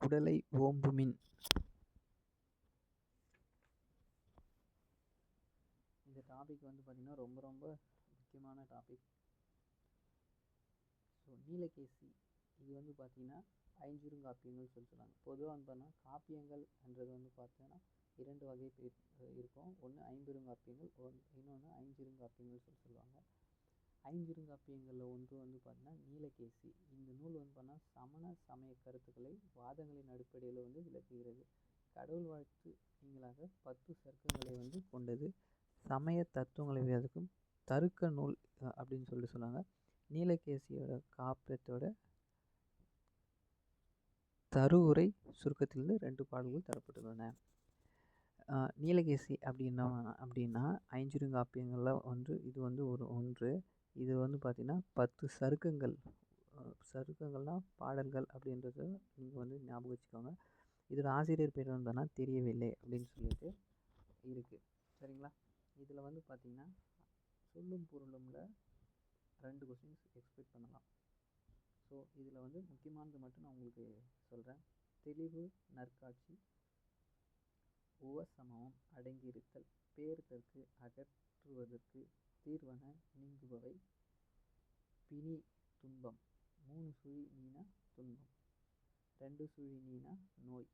குடலை ஓம்புமின். இந்த டாபிக் வந்து பார்த்திங்கன்னா ரொம்ப ரொம்ப முக்கியமான டாபிக். ஸோ நீலகேசி இது வந்து பார்த்திங்கன்னா ஐஞ்சிறுகாப்பியங்கள் சொல்லுவாங்க. பொதுவாக வந்து பார்த்தீங்கன்னா காப்பியங்கள் என்றது வந்து பார்த்தீங்கன்னா 2 வகை இருக்கும். ஒன்று ஐம்பெருங்காப்பியங்கள், இன்னொன்று ஐஞ்சிறுகாப்பியங்கள் சொல்லுவாங்க. ஐஞ்சிறுகாப்பியங்களில் ஒன்று வந்து பார்த்தீங்கன்னா நீலகேசி. இந்த நூல் வந்து பார்த்தீங்கன்னா சமண சமய கருத்துக்களை வாதங்களின் அடிப்படையில் வந்து விளக்குகிறது. கடவுள் வாழ்த்து நீங்களாக 10 சர்க்கங்களை வந்து கொண்டது. சமய தத்துவங்களை விளக்கும் தருக்க நூல் அப்படின்னு சொல்லுவாங்க. நீலகேசியோட காப்பியத்தோட தருவுரை சுருக்கத்திலிருந்து 2 பாடல்கள் தரப்பட்டுள்ளன. நீலகேசி அப்படின்னா ஐஞ்சிறுகாப்பியங்களில் ஒன்று. இது வந்து ஒன்று. இது வந்து பார்த்திங்கன்னா 10 சருக்கங்கள். சருக்கங்கள்னால் பாடல்கள் அப்படின்றத நீங்கள் வந்து ஞாபகம் வச்சுக்கோங்க. இதோட ஆசிரியர் பேர் வந்தோன்னா தெரியவில்லை அப்படின்னு சொல்லிட்டு இருக்குது. சரிங்களா? இதில் வந்து பார்த்திங்கன்னா சொல்லும் பொருளும்ல 2 கொஸ்டின்ஸ் எக்ஸ்பெக்ட் பண்ணலாம். ஸோ இதில் வந்து முக்கியமானது மட்டும் நான் உங்களுக்கு சொல்கிறேன். தெளிவு நற்காட்சி, உவசமம் அடங்கியிருத்தல், பேர்தற்கு அகற்றுவதற்கு தீர்வன நீங்குபவை, பிணி துன்பம், 3 சுழி நீனா துன்பம், 2 சுழி நீனா நோய்,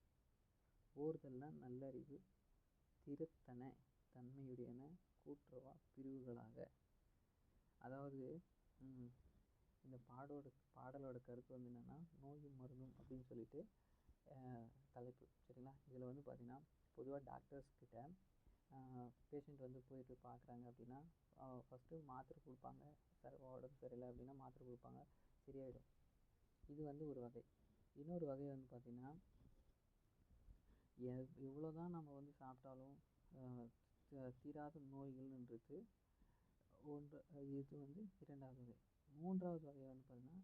ஓர்தல்னா நல்லறிவு, திருத்தன தன்மையுடையன கூற்றவா பிரிவுகளாக. அதாவது இந்த பாடலோட கருத்து வந்து என்னென்னா நோயும் மருந்தும் அப்படின்னு சொல்லிட்டு தலைப்பு. சரிங்களா? இதில் வந்து பார்த்திங்கன்னா பொதுவாக டாக்டர்ஸ் கிட்ட பேஷண்ட் வந்து போயிட்டு பார்க்குறாங்க அப்படின்னா ஃபஸ்ட்டு மாத்திரை கொடுப்பாங்க. உடம்பு சரியில்லை அப்படின்னா மாத்திரை கொடுப்பாங்க, சரியாயிடும். இது வந்து ஒரு வகை. இன்னொரு வகை வந்து பார்த்திங்கன்னா எவ்வளோ தான் நம்ம வந்து சாப்பிட்டாலும் தீராத நோய்கள்ன்றது ஒன்று. இது வந்து 2வது வகை. 3வது வகை வந்து பார்த்திங்கன்னா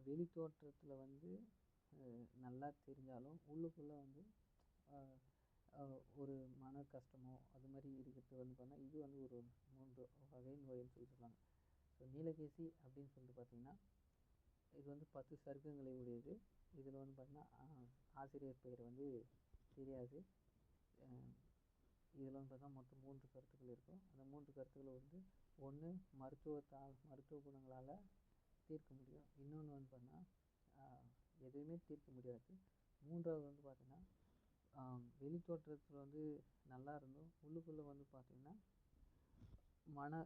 வெளி தோற்றத்தில் வந்து நல்லா தெரிஞ்சாலும் உள்ளுக்குள்ளே வந்து ஒரு மன கஷ்டமோ அது மாதிரி இருக்கிறது வந்து பார்த்தீங்கன்னா இது வந்து ஒரு 3 வகை நோயின்னு சொல்லுவாங்க. ஸோ நீலகேசி அப்படின்னு சொல்லிட்டு பார்த்திங்கன்னா இது வந்து 10 சர்க்கங்களை உடையது. இதில் வந்து பார்த்திங்கன்னா ஆசிரியர் பெயர் வந்து தெரியாது. இதில் வந்து பார்த்தா மொத்தம் 3 கருத்துக்கள் இருக்கும். அந்த 3 கருத்துக்களை வந்து ஒன்று மருத்துவ குணங்களால் தீர்க்க முடியும். இன்னொன்று வந்து பார்த்தீங்கன்னா எதுவுமே தீர்க்க முடியாது. 3வது வந்து பார்த்திங்கன்னா வெளி தோற்றத்தில் வந்து நல்லா இருந்தும் உள்ளுக்குள்ளே வந்து பார்த்திங்கன்னா மன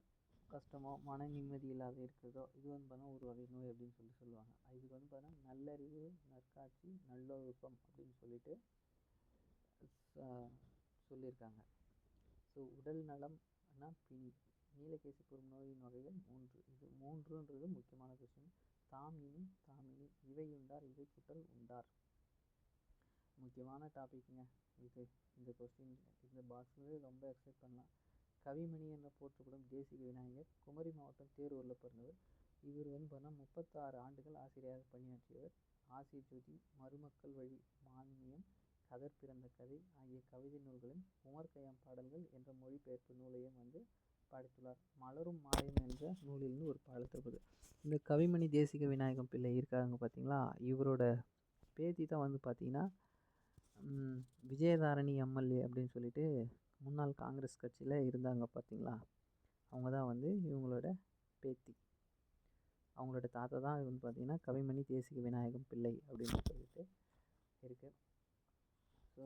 கஷ்டமோ மன நிம்மதி இல்லாத இருக்கிறதோ இது வந்து பார்த்தா ஒரு வகை நோய் அப்படின்னு சொல்லுவாங்க. இதுக்கு வந்து பார்த்தீங்கன்னா நல்லறிவு, நற்காட்சி, நல்லொழுக்கம் அப்படின்னு சொல்லிட்டு சொல்லியிருக்காங்க. ஸோ உடல் நலம்னா பிணி. நீலகேசி கூறும் நோயின் வகைகள் 3. இது 3ன்றது முக்கியமான கொஸ்டின். தாமினி இவையுண்டார் இவை குட்டல் உண்டார். முக்கியமான டாபிக்ங்க இது. இந்த கொஸ்டின் இந்த பாக்ஸ்லேயே ரொம்ப எக்ஸ்பெக்ட் பண்ணலாம். கவிமணி என்ற போற்றப்படும் தேசிக விநாயகர் குமரி மாவட்டம் தேரூரில் பிறந்தவர். இவர் வந்து பார்த்தீங்கன்னா 36 ஆண்டுகள் ஆசிரியராக பணியாற்றியவர். ஆசிர் ஜோதி, மருமக்கள் வழி மான்மியம், கதர் பிறந்த கதை ஆகிய கவிதை நூல்களும் உமர் கய்யாம் பாடல்கள் என்ற மொழிபெயர்ப்பு நூலையும் வந்து படைத்துள்ளார். மலரும் மாலையும் என்ற நூலிலிருந்து ஒரு பாடல் தருவது. இந்த கவிமணி தேசிக விநாயகம் பிள்ளை இருக்காங்க பார்த்தீங்களா, இவரோட பேத்தி தான் வந்து பார்த்திங்கன்னா விஜயதாரணி எம்எல்ஏ அப்படின்னு சொல்லிட்டு முன்னாள் காங்கிரஸ் கட்சியில் இருந்தாங்க பார்த்தீங்களா, அவங்க தான் வந்து இவங்களோட பேத்தி. அவங்களோட தாத்தா தான் வந்து பார்த்திங்கன்னா கவிமணி தேசிக விநாயகம் பிள்ளை அப்படின்னு சொல்லிட்டு இருக்குது. ஸோ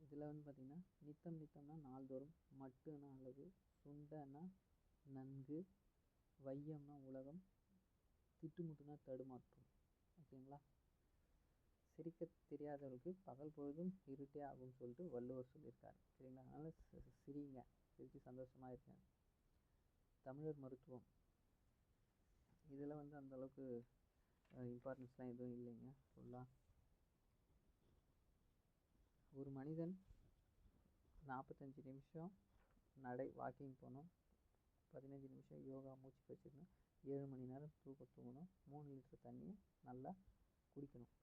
இதில் வந்து பார்த்திங்கன்னா நித்தம்னா நாள்தோறும், மட்டுன்னா அளவு, சுண்டனா நன்கு, வையம்னா உலகம், திட்டுமுட்டுனா தடுமாற்றம். ஓகேங்களா? சிரிக்க தெரியாதவர்களுக்கு பகல் பொழுதும் இருட்டே ஆகும்னு சொல்லிட்டு வள்ளுவர் சொல்லியிருக்காரு. சரிங்களா? அதனால் சிரிங்க, சிரித்து சந்தோஷமாக இருக்கேன். தமிழர் மருத்துவம் இதில் வந்து அந்தளவுக்கு இம்பார்ட்டன்ஸ்லாம் எதுவும் இல்லைங்க. ஃபுல்லாக ஒரு மனிதன் 45 நிமிஷம் வாக்கிங் போகணும், 15 நிமிஷம் யோகா மூச்சு வச்சுக்கணும், 7 மணி நேரம் தூங்கணும், 3 லிட்டர் தண்ணியை நல்லா குடிக்கணும்.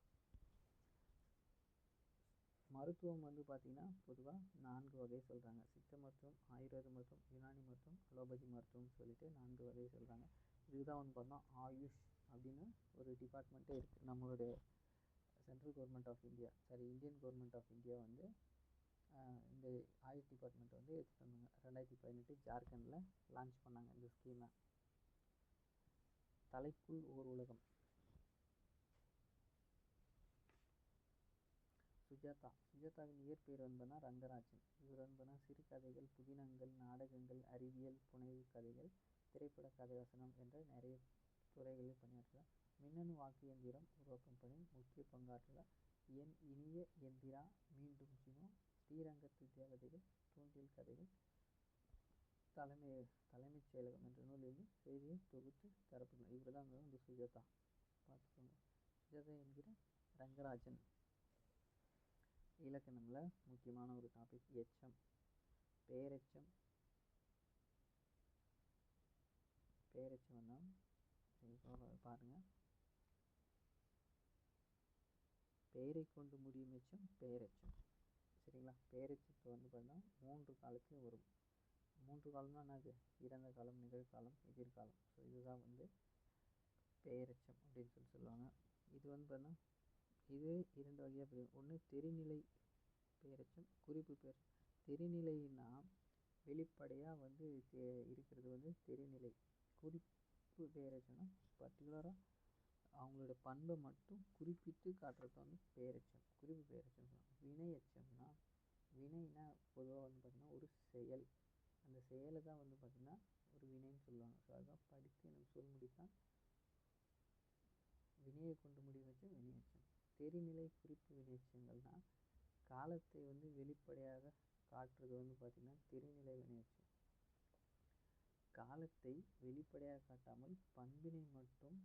மருத்துவம் வந்து பார்த்திங்கன்னா பொதுவாக 4 வகை சொல்கிறாங்க. சித்த மருத்துவம், ஆயுர்வேத மருத்துவம், யுனானி மருத்துவம், அலோபதி மருத்துவம்னு சொல்லிட்டு 4 வகை சொல்கிறாங்க. இதுதான் வந்து பார்த்தோம்னா ஆயுஷ் அப்படின்னு ஒரு டிபார்ட்மெண்ட்டே இருக்குது நம்மளுடைய central government of India Indian government of India வந்து இந்த ஆயுஷ் டிபார்ட்மெண்ட் வந்து எடுத்துகிட்டு வந்தாங்க. 2018 ஜார்க்கண்டில் லான்ச் பண்ணாங்க இந்த ஸ்கீமை. தலைக்குள் ஓர் உலகம். சுஜாதாவின் இயற்பெயர் வந்து ரங்கராஜன். இவர் வந்து சிறுகதைகள், புதினங்கள், நாடகங்கள், அறிவியல், புனைவு கதைகள், திரைப்பட கதைவசனம் என்ற நிறைய துறைகளில் பணியாற்றுகிறார். மின்னணு வாக்கு எந்திரம் உருவாக்கும் பணி முக்கிய பங்காற்றுகிறார். என் இனிய எந்திரா, மீண்டும் சினு, ஸ்ரீரங்கத்து தேவதைகள், தூண்டில் கதைகள், தலைமைச் செயலகம் என்ற நூலில் செய்தியை தொகுத்து தரப்படும். இவர் தான் வந்து சுஜாதா. பார்த்துக்கோங்க. சுஜாதா என்கிற ரங்கராஜன். இலக்கணம்ல முக்கியமான ஒரு டாபிக் எச்சம். பேரெச்சம். பேரெச்சம்னா பாருங்க, பெயரை கொண்டு முடியும் எச்சம் பெயரெச்சம். சரிங்களா? பெயரெச்சத்தை வந்து பார்த்தீங்கன்னா 3 காலத்துலையும் வரும். 3 காலம்னா என்னது? இறந்த காலம், நிகழ்காலம், எதிர்காலம். ஸோ இதுதான் வந்து பெயரெச்சம் அப்படின்னு சொல்லுவாங்க. இது வந்து பார்த்தீங்கன்னா இது 2 வகையாக பிரியும். ஒன்று தெரிநிலை பெயரெச்சம், குறிப்பு பெயர். தெரிநிலைன்னா வெளிப்படையாக வந்து இருக்கிறது வந்து தெரிநிலை. குறிப்பு பெயரெச்சம்னா பர்டிகுலராக அவங்களோட பண்பை மட்டும் குறிப்பிட்டு காட்டுறது வந்து பெயரெச்சம், குறிப்பு பெயரெச்சம் சொல்லுவாங்க. வினை எச்சம்னா, வினைனா பொதுவாக வந்து பார்த்திங்கன்னா ஒரு செயல், அந்த செயலை தான் வந்து பார்த்திங்கன்னா ஒரு வினைன்னு சொல்லுவாங்க. ஸோ அதுதான் படித்து எனக்கு சொல் முடித்தான் வினையை கொண்டு முடிய வச்ச வினையச்சம். தெரிநிலை குறிப்பு வினையச்சங்கள்னால் காலத்தை வந்து வெளிப்படையாக காட்டுறது வந்து பார்த்திங்கன்னா தெரிநிலை வினையச்சம். காலத்தை வெளிப்படையாக காட்டாமல் பண்பினை மட்டும்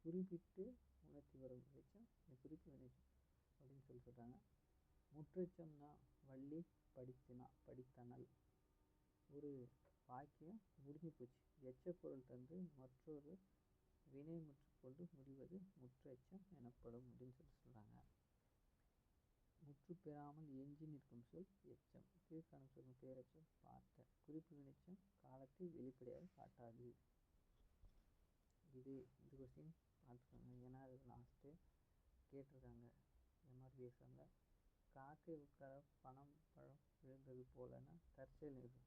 குறிப்பிட்டு உணர்த்தி வரும் வினைச்சம் குறிப்பு வினைச்சம் அப்படின்னு சொல்கிறாங்க. முற்றெச்சம்னா வள்ளி படித்தனல். ஒரு வாக்கியம் முடிஞ்சு போச்சு, எச்ச பொருள் தந்து மற்றொரு வினை முற்று கொண்டு முடிவது முற்றெச்சம் எனப்படும் அப்படின்னு சொல்கிறாங்க. முற்று பெறாமல் எஞ்சி நிற்கும் சொல் எச்சம். கீழ்காண சொல்லும் பேரெச்சம் பார்த்த. குறிப்பு வினைச்சம் காலத்தை வெளிப்படையாக காட்டாது. இது கொஸ்டின் பார்த்துக்கோங்க, ஏன்னா அது லாஸ்ட்டு கேட்டிருக்காங்க MRP எக்ஸாமில். காக்கை உட்கார பனம் பழம் விழுந்தது போலன்னா தற்செயல் நிகழ்வு.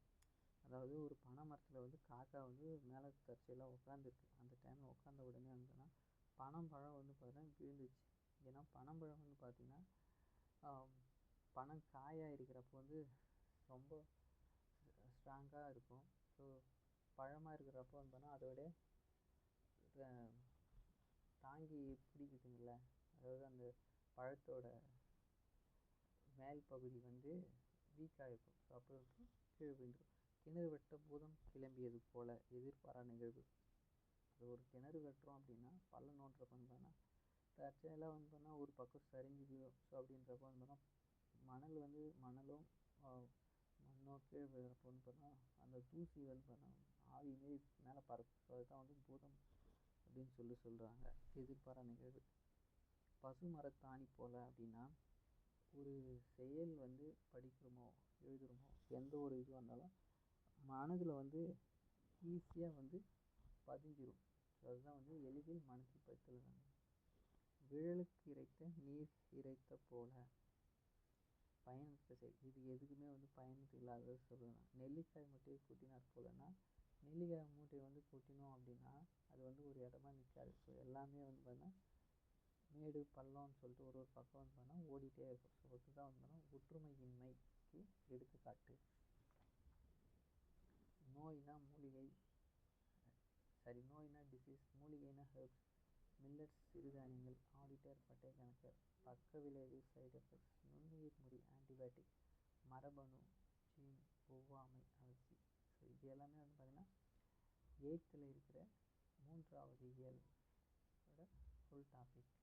அதாவது ஒரு பனை மரத்தில் வந்து காக்கா வந்து மேலே தற்செயலாக உட்காந்துருக்கு. அந்த டைமில் உட்காந்த உடனே வந்துன்னா பனம்பழம் வந்து பார்த்தீங்கன்னா விழுந்துச்சு. ஏன்னா பனம்பழம் வந்து பார்த்திங்கன்னா பனம் காயாக இருக்கிறப்போ வந்து ரொம்ப ஸ்ட்ராங்காக இருக்கும். ஸோ பழமாக இருக்கிறப்போ வந்து பார்த்தா அதோட தாங்கி பிடிக்குதுங்கள, அதாவது அந்த பழத்தோட மேல் பகுதி வந்து வீக்காக இருக்கும். ஸோ அப்போ கீழே விழுந்துடும். கிணறு வெட்ட பூதம் கிளம்பியது போல எதிர்பாரா நிகழ்வு. அது ஒரு கிணறு வெட்டுறோம் அப்படின்னா பள்ளம் நோண்டுறப்ப வந்தோன்னா தற்செயலாக வந்தோன்னா ஒரு பக்கம் சரிஞ்சு விழும். ஸோ அப்படின்றப்ப வந்தோன்னா மணலும் மண்ணோ கீழே விழுறப்போ வந்து பார்த்தா அந்த தூசி வந்து பார்த்தா ஆவி மாரி மேலே பறக்கும். ஸோ அதுதான் வந்து பூதம் அப்படின்னு சொல்கிறாங்க. எதிர்பாரா நிகழ்வு. பசு மரத்தாணி போல அப்படின்னா ஒரு செயல் வந்து படிக்கிறோமோ எழுதுகிறோமோ எந்த ஒரு இதுவாக இருந்தாலும் மனதில் வந்து ஈஸியாக வந்து பதிஞ்சிடும். ஸோ அதுதான் வந்து எளிதில் மனதில் பதித்தல். விழலுக்கு இறைத்த நீர் இறைத்த போல பயனற்ற செயல். இது எதுக்குமே வந்து பயனற்று இல்லாத சொல்லலாம். நெல்லிக்காய் மூட்டையை கூட்டினார் போலன்னா நெல்லிக்காய் மூட்டையை வந்து கூட்டினோம் அப்படின்னா அது வந்து ஒரு இடமா நிற்காது. ஸோ எல்லாமே வந்து பார்த்தீங்கன்னா மேடு பள்ளம்னு சொல்லிட்டு ஒரு பக்கம் வந்து பார்த்தீங்கன்னா ஓடிட்டே இருக்கும். ஸோ அதுதான் வந்து பார்த்தீங்கன்னா ஒற்றுமையின்மைக்கு எடுத்துக்காட்டு. நோய்னா டிசீஸ், மூலிகைனா ஹெர்ப்ஸ், மில்லட்ஸ் சிறுதானியங்கள், ஆடிட்டர் பட்டை கணக்கர், பக்க விளைவு சைடு எஃபெக்ட்ஸ், நுண்ணுயிர் முறி ஆன்டிபயோட்டிக், மரபணு ஜீன், ஒவ்வாமை அலர்ஜி. ஸோ இது எல்லாமே வந்து பார்த்திங்கன்னா 8th இருக்கிற 3வது இயலோட ஃபுல் டாபிக்.